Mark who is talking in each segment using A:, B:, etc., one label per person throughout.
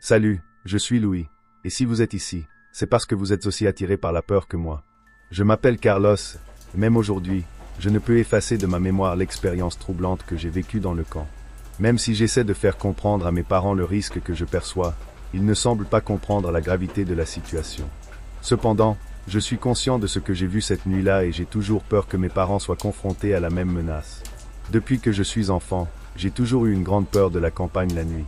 A: Salut, je suis Louis, et si vous êtes ici, c'est parce que vous êtes aussi attiré par la peur que moi. Je m'appelle Carlos, et même aujourd'hui, je ne peux effacer de ma mémoire l'expérience troublante que j'ai vécue dans le camp. Même si j'essaie de faire comprendre à mes parents le risque que je perçois, ils ne semblent pas comprendre la gravité de la situation. Cependant, je suis conscient de ce que j'ai vu cette nuit-là et j'ai toujours peur que mes parents soient confrontés à la même menace. Depuis que je suis enfant, j'ai toujours eu une grande peur de la campagne la nuit.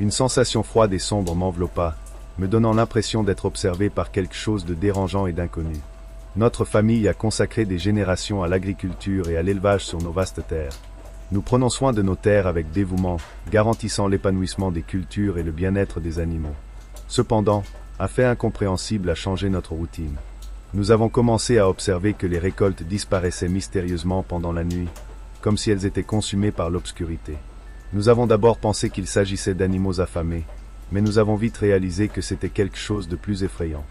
A: Une sensation froide et sombre m'enveloppa, me donnant l'impression d'être observé par quelque chose de dérangeant et d'inconnu. Notre famille a consacré des générations à l'agriculture et à l'élevage sur nos vastes terres. Nous prenons soin de nos terres avec dévouement, garantissant l'épanouissement des cultures et le bien-être des animaux. Cependant, un fait incompréhensible a changé notre routine. Nous avons commencé à observer que les récoltes disparaissaient mystérieusement pendant la nuit, comme si elles étaient consumées par l'obscurité. Nous avons d'abord pensé qu'il s'agissait d'animaux affamés, mais nous avons vite réalisé que c'était quelque chose de plus effrayant.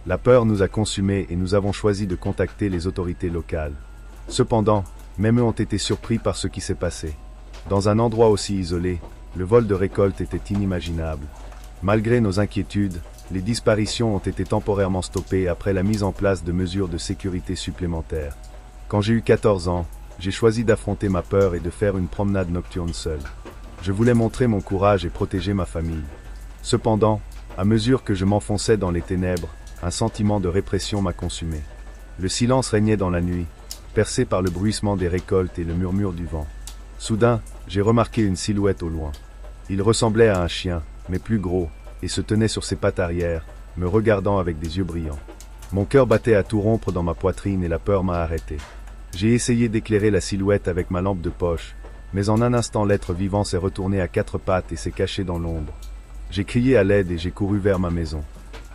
A: La peur nous a consumés et nous avons choisi de contacter les autorités locales. Cependant, même eux ont été surpris par ce qui s'est passé. Dans un endroit aussi isolé, le vol de récolte était inimaginable. Malgré nos inquiétudes, les disparitions ont été temporairement stoppées après la mise en place de mesures de sécurité supplémentaires. Quand j'ai eu 14 ans, j'ai choisi d'affronter ma peur et de faire une promenade nocturne seule. Je voulais montrer mon courage et protéger ma famille. Cependant, à mesure que je m'enfonçais dans les ténèbres, un sentiment de répression m'a consumé. Le silence régnait dans la nuit, percé par le bruissement des récoltes et le murmure du vent. Soudain, j'ai remarqué une silhouette au loin. Il ressemblait à un chien, mais plus gros, et se tenait sur ses pattes arrière, me regardant avec des yeux brillants. Mon cœur battait à tout rompre dans ma poitrine et la peur m'a arrêté. J'ai essayé d'éclairer la silhouette avec ma lampe de poche, mais en un instant l'être vivant s'est retourné à quatre pattes et s'est caché dans l'ombre. J'ai crié à l'aide et j'ai couru vers ma maison.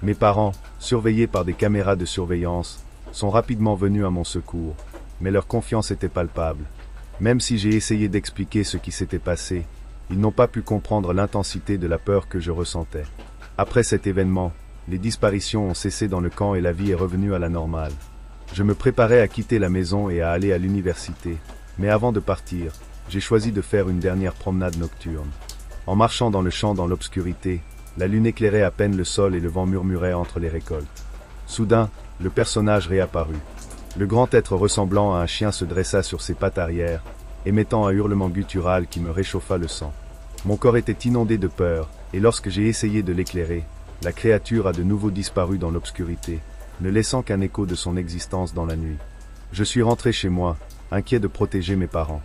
A: Mes parents, surveillés par des caméras de surveillance, sont rapidement venus à mon secours, mais leur confiance était palpable. Même si j'ai essayé d'expliquer ce qui s'était passé, ils n'ont pas pu comprendre l'intensité de la peur que je ressentais. Après cet événement, les disparitions ont cessé dans le camp et la vie est revenue à la normale. Je me préparais à quitter la maison et à aller à l'université, mais avant de partir, j'ai choisi de faire une dernière promenade nocturne. En marchant dans le champ dans l'obscurité, la lune éclairait à peine le sol et le vent murmurait entre les récoltes. Soudain, le personnage réapparut. Le grand être ressemblant à un chien se dressa sur ses pattes arrière, émettant un hurlement guttural qui me réchauffa le sang. Mon corps était inondé de peur, et lorsque j'ai essayé de l'éclairer, la créature a de nouveau disparu dans l'obscurité, ne laissant qu'un écho de son existence dans la nuit. Je suis rentré chez moi, inquiet de protéger mes parents.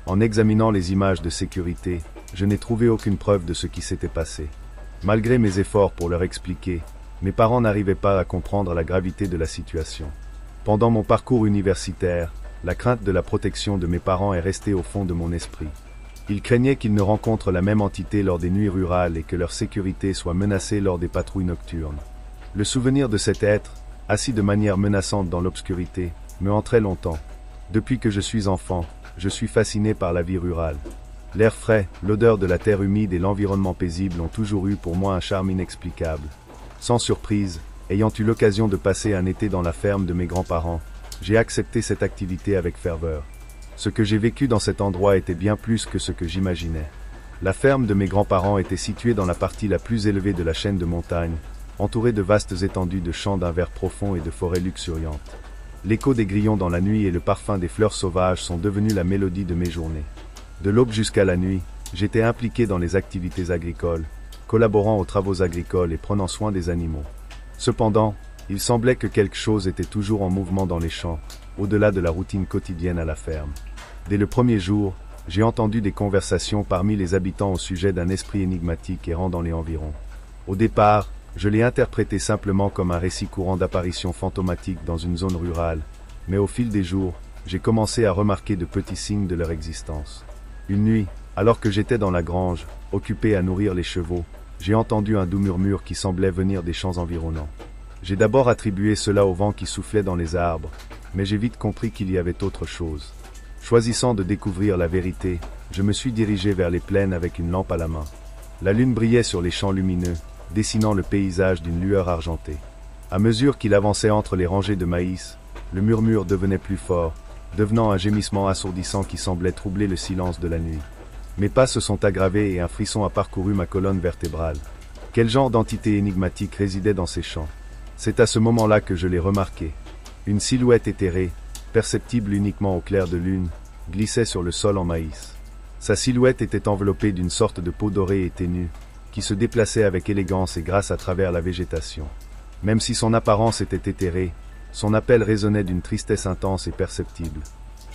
A: En examinant les images de sécurité, je n'ai trouvé aucune preuve de ce qui s'était passé. Malgré mes efforts pour leur expliquer, mes parents n'arrivaient pas à comprendre la gravité de la situation. Pendant mon parcours universitaire, la crainte de la protection de mes parents est restée au fond de mon esprit. Ils craignaient qu'ils ne rencontrent la même entité lors des nuits rurales et que leur sécurité soit menacée lors des patrouilles nocturnes. Le souvenir de cet être, assis de manière menaçante dans l'obscurité, me hantrait longtemps. Depuis que je suis enfant, je suis fasciné par la vie rurale. L'air frais, l'odeur de la terre humide et l'environnement paisible ont toujours eu pour moi un charme inexplicable. Sans surprise, ayant eu l'occasion de passer un été dans la ferme de mes grands-parents, j'ai accepté cette activité avec ferveur. Ce que j'ai vécu dans cet endroit était bien plus que ce que j'imaginais. La ferme de mes grands-parents était située dans la partie la plus élevée de la chaîne de montagnes, entourée de vastes étendues de champs d'un vert profond et de forêts luxuriantes. L'écho des grillons dans la nuit et le parfum des fleurs sauvages sont devenus la mélodie de mes journées. De l'aube jusqu'à la nuit, j'étais impliqué dans les activités agricoles, collaborant aux travaux agricoles et prenant soin des animaux. Cependant, il semblait que quelque chose était toujours en mouvement dans les champs, au-delà de la routine quotidienne à la ferme. Dès le premier jour, j'ai entendu des conversations parmi les habitants au sujet d'un esprit énigmatique errant dans les environs. Au départ, je l'ai interprété simplement comme un récit courant d'apparitions fantomatiques dans une zone rurale, mais au fil des jours, j'ai commencé à remarquer de petits signes de leur existence. Une nuit, alors que j'étais dans la grange, occupé à nourrir les chevaux, j'ai entendu un doux murmure qui semblait venir des champs environnants. J'ai d'abord attribué cela au vent qui soufflait dans les arbres, mais j'ai vite compris qu'il y avait autre chose. Choisissant de découvrir la vérité, je me suis dirigé vers les plaines avec une lampe à la main. La lune brillait sur les champs lumineux, dessinant le paysage d'une lueur argentée. À mesure qu'il avançait entre les rangées de maïs, le murmure devenait plus fort, devenant un gémissement assourdissant qui semblait troubler le silence de la nuit. Mes pas se sont aggravés et un frisson a parcouru ma colonne vertébrale. Quel genre d'entité énigmatique résidait dans ces champs? C'est à ce moment-là que je l'ai remarqué. Une silhouette éthérée, perceptible uniquement au clair de lune, glissait sur le sol en maïs. Sa silhouette était enveloppée d'une sorte de peau dorée et ténue, qui se déplaçait avec élégance et grâce à travers la végétation. Même si son apparence était éthérée, son appel résonnait d'une tristesse intense et perceptible.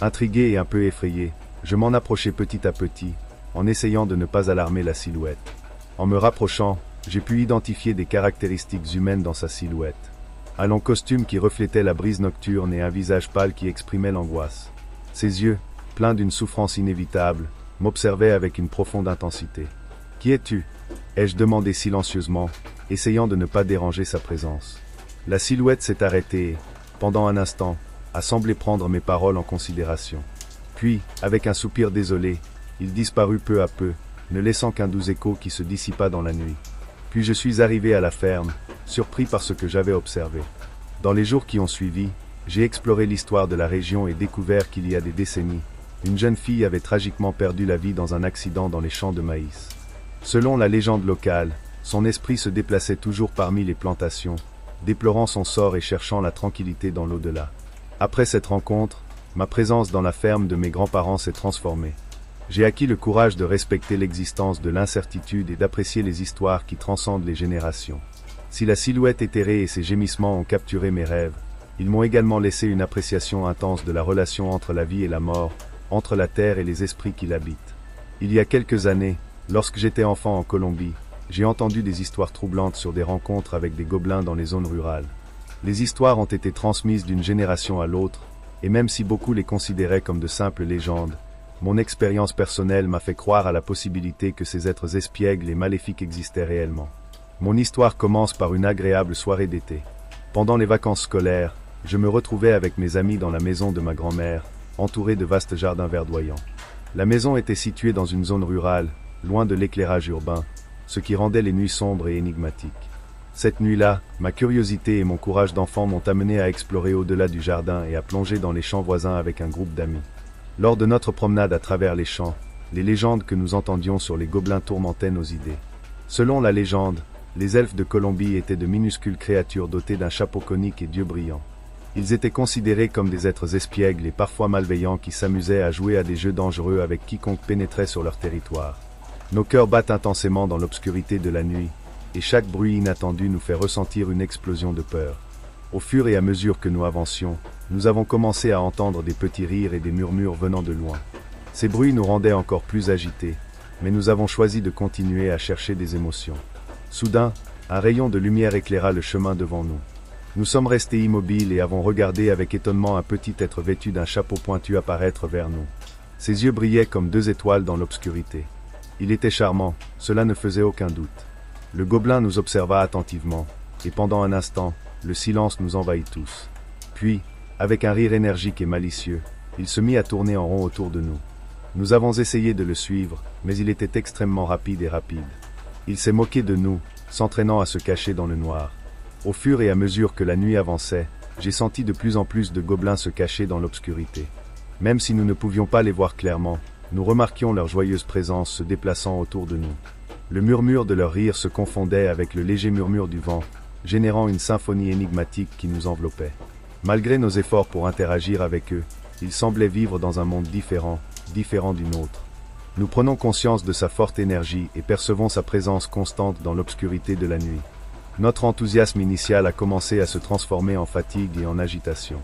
A: Intrigué et un peu effrayé, je m'en approchai petit à petit, en essayant de ne pas alarmer la silhouette. En me rapprochant, j'ai pu identifier des caractéristiques humaines dans sa silhouette. Un long costume qui reflétait la brise nocturne et un visage pâle qui exprimait l'angoisse. Ses yeux, pleins d'une souffrance inévitable, m'observaient avec une profonde intensité. « Qui es-tu » ai-je demandé silencieusement, essayant de ne pas déranger sa présence. La silhouette s'est arrêtée et, pendant un instant, a semblé prendre mes paroles en considération. Puis, avec un soupir désolé, il disparut peu à peu, ne laissant qu'un doux écho qui se dissipa dans la nuit. Puis je suis arrivé à la ferme, surpris par ce que j'avais observé. Dans les jours qui ont suivi, j'ai exploré l'histoire de la région et découvert qu'il y a des décennies, une jeune fille avait tragiquement perdu la vie dans un accident dans les champs de maïs. Selon la légende locale, son esprit se déplaçait toujours parmi les plantations, déplorant son sort et cherchant la tranquillité dans l'au-delà. Après cette rencontre, ma présence dans la ferme de mes grands-parents s'est transformée. J'ai acquis le courage de respecter l'existence de l'incertitude et d'apprécier les histoires qui transcendent les générations. Si la silhouette éthérée et ses gémissements ont capturé mes rêves, ils m'ont également laissé une appréciation intense de la relation entre la vie et la mort, entre la terre et les esprits qui l'habitent. Il y a quelques années, lorsque j'étais enfant en Colombie, j'ai entendu des histoires troublantes sur des rencontres avec des gobelins dans les zones rurales. Les histoires ont été transmises d'une génération à l'autre, et même si beaucoup les considéraient comme de simples légendes, mon expérience personnelle m'a fait croire à la possibilité que ces êtres espiègles et maléfiques existaient réellement. Mon histoire commence par une agréable soirée d'été. Pendant les vacances scolaires, je me retrouvais avec mes amis dans la maison de ma grand-mère, entourée de vastes jardins verdoyants. La maison était située dans une zone rurale, loin de l'éclairage urbain, ce qui rendait les nuits sombres et énigmatiques. Cette nuit-là, ma curiosité et mon courage d'enfant m'ont amené à explorer au-delà du jardin et à plonger dans les champs voisins avec un groupe d'amis. Lors de notre promenade à travers les champs, les légendes que nous entendions sur les gobelins tourmentaient nos idées. Selon la légende, les elfes de Colombie étaient de minuscules créatures dotées d'un chapeau conique et d'yeux brillants. Ils étaient considérés comme des êtres espiègles et parfois malveillants qui s'amusaient à jouer à des jeux dangereux avec quiconque pénétrait sur leur territoire. Nos cœurs battent intensément dans l'obscurité de la nuit, et chaque bruit inattendu nous fait ressentir une explosion de peur. Au fur et à mesure que nous avancions, nous avons commencé à entendre des petits rires et des murmures venant de loin. Ces bruits nous rendaient encore plus agités, mais nous avons choisi de continuer à chercher des émotions. Soudain, un rayon de lumière éclaira le chemin devant nous. Nous sommes restés immobiles et avons regardé avec étonnement un petit être vêtu d'un chapeau pointu apparaître vers nous. Ses yeux brillaient comme deux étoiles dans l'obscurité. Il était charmant, cela ne faisait aucun doute. Le gobelin nous observa attentivement, et pendant un instant, le silence nous envahit tous. Puis, avec un rire énergique et malicieux, il se mit à tourner en rond autour de nous. Nous avons essayé de le suivre, mais il était extrêmement rapide. Il s'est moqué de nous, s'entraînant à se cacher dans le noir. Au fur et à mesure que la nuit avançait, j'ai senti de plus en plus de gobelins se cacher dans l'obscurité. Même si nous ne pouvions pas les voir clairement, nous remarquions leur joyeuse présence se déplaçant autour de nous. Le murmure de leur rire se confondait avec le léger murmure du vent, générant une symphonie énigmatique qui nous enveloppait. Malgré nos efforts pour interagir avec eux, ils semblaient vivre dans un monde différent du nôtre. Nous prenons conscience de sa forte énergie et percevons sa présence constante dans l'obscurité de la nuit. Notre enthousiasme initial a commencé à se transformer en fatigue et en agitation.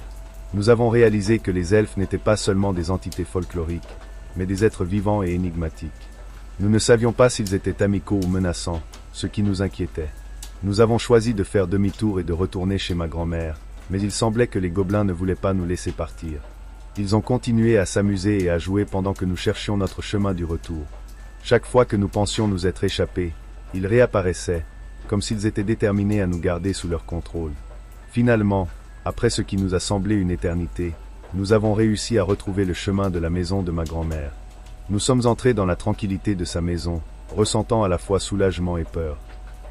A: Nous avons réalisé que les elfes n'étaient pas seulement des entités folkloriques, mais des êtres vivants et énigmatiques. Nous ne savions pas s'ils étaient amicaux ou menaçants, ce qui nous inquiétait. Nous avons choisi de faire demi-tour et de retourner chez ma grand-mère, mais il semblait que les gobelins ne voulaient pas nous laisser partir. Ils ont continué à s'amuser et à jouer pendant que nous cherchions notre chemin du retour. Chaque fois que nous pensions nous être échappés, ils réapparaissaient, comme s'ils étaient déterminés à nous garder sous leur contrôle. Finalement, après ce qui nous a semblé une éternité, nous avons réussi à retrouver le chemin de la maison de ma grand-mère. Nous sommes entrés dans la tranquillité de sa maison, ressentant à la fois soulagement et peur.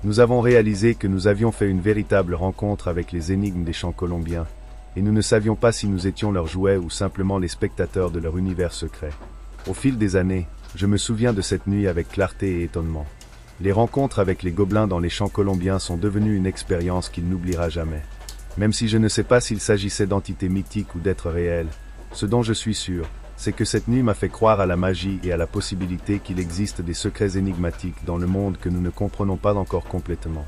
A: Nous avons réalisé que nous avions fait une véritable rencontre avec les énigmes des champs colombiens, et nous ne savions pas si nous étions leurs jouets ou simplement les spectateurs de leur univers secret. Au fil des années, je me souviens de cette nuit avec clarté et étonnement. Les rencontres avec les gobelins dans les champs colombiens sont devenues une expérience qu'il n'oubliera jamais. Même si je ne sais pas s'il s'agissait d'entités mythiques ou d'êtres réels, ce dont je suis sûr, c'est que cette nuit m'a fait croire à la magie et à la possibilité qu'il existe des secrets énigmatiques dans le monde que nous ne comprenons pas encore complètement.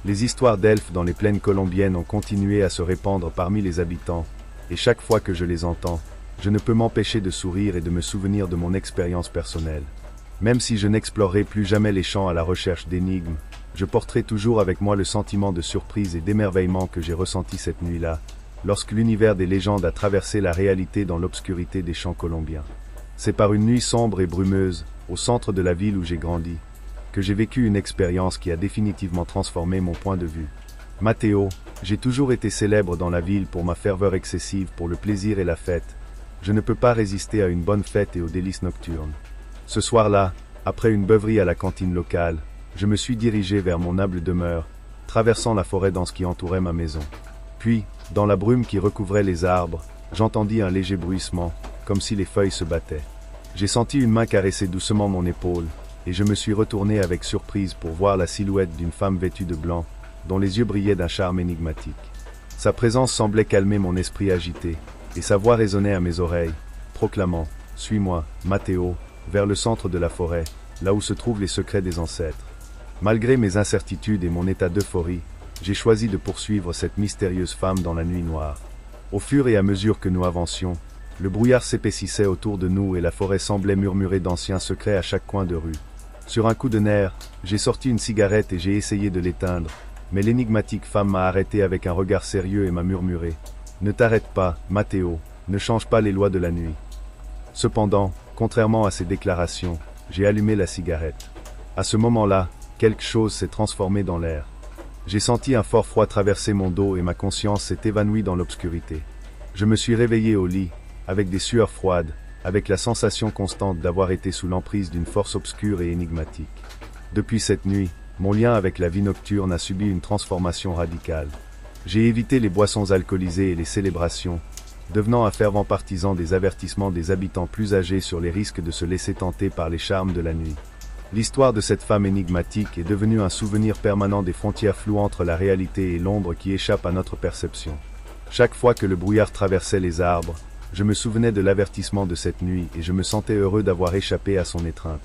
A: Les histoires d'elfes dans les plaines colombiennes ont continué à se répandre parmi les habitants, et chaque fois que je les entends, je ne peux m'empêcher de sourire et de me souvenir de mon expérience personnelle. Même si je n'explorerai plus jamais les champs à la recherche d'énigmes, je porterai toujours avec moi le sentiment de surprise et d'émerveillement que j'ai ressenti cette nuit-là, lorsque l'univers des légendes a traversé la réalité dans l'obscurité des champs colombiens. C'est par une nuit sombre et brumeuse, au centre de la ville où j'ai grandi, que j'ai vécu une expérience qui a définitivement transformé mon point de vue. Mateo, j'ai toujours été célèbre dans la ville pour ma ferveur excessive pour le plaisir et la fête. Je ne peux pas résister à une bonne fête et aux délices nocturnes. Ce soir-là, après une beuverie à la cantine locale, je me suis dirigé vers mon humble demeure, traversant la forêt dense qui entourait ma maison. Puis, dans la brume qui recouvrait les arbres, j'entendis un léger bruissement, comme si les feuilles se battaient. J'ai senti une main caresser doucement mon épaule, et je me suis retourné avec surprise pour voir la silhouette d'une femme vêtue de blanc, dont les yeux brillaient d'un charme énigmatique. Sa présence semblait calmer mon esprit agité, et sa voix résonnait à mes oreilles, proclamant « Suis-moi, Mateo », vers le centre de la forêt, là où se trouvent les secrets des ancêtres. Malgré mes incertitudes et mon état d'euphorie, j'ai choisi de poursuivre cette mystérieuse femme dans la nuit noire. Au fur et à mesure que nous avancions, le brouillard s'épaississait autour de nous et la forêt semblait murmurer d'anciens secrets à chaque coin de rue. Sur un coup de nerf, j'ai sorti une cigarette et j'ai essayé de l'éteindre, mais l'énigmatique femme m'a arrêté avec un regard sérieux et m'a murmuré « Ne t'arrête pas, Mateo, ne change pas les lois de la nuit ». Cependant, contrairement à ses déclarations, j'ai allumé la cigarette. À ce moment-là, quelque chose s'est transformé dans l'air. J'ai senti un fort froid traverser mon dos et ma conscience s'est évanouie dans l'obscurité. Je me suis réveillé au lit, avec des sueurs froides, avec la sensation constante d'avoir été sous l'emprise d'une force obscure et énigmatique. Depuis cette nuit, mon lien avec la vie nocturne a subi une transformation radicale. J'ai évité les boissons alcoolisées et les célébrations, devenant un fervent partisan des avertissements des habitants plus âgés sur les risques de se laisser tenter par les charmes de la nuit. L'histoire de cette femme énigmatique est devenue un souvenir permanent des frontières floues entre la réalité et l'ombre qui échappe à notre perception. Chaque fois que le brouillard traversait les arbres, je me souvenais de l'avertissement de cette nuit et je me sentais heureux d'avoir échappé à son étreinte.